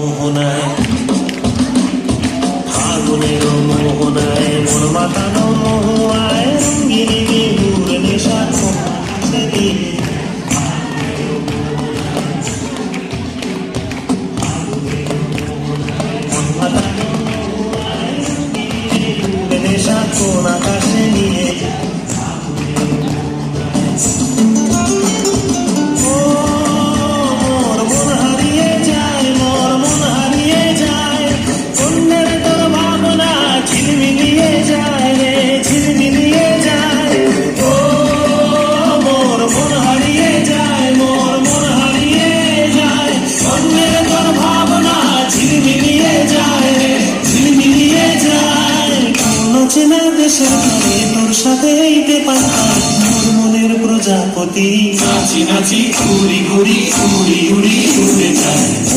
মোহনায়, ফাগুনের মোহনায় মন মাতানো মহুয়ায় রঙিনী বিহুর নেশা সেদিন মন মাতানো মহুয়ায় রঙিনী বিহুর নেশা কোন আকাশে নিয়ে দেশের ঘরে তোর সাথে এইতে পান্তাম মোর মনের প্রজাপতি নাচি নাচি ঘুরি ঘুরি উড়ি উড়ি উড়ে যায়।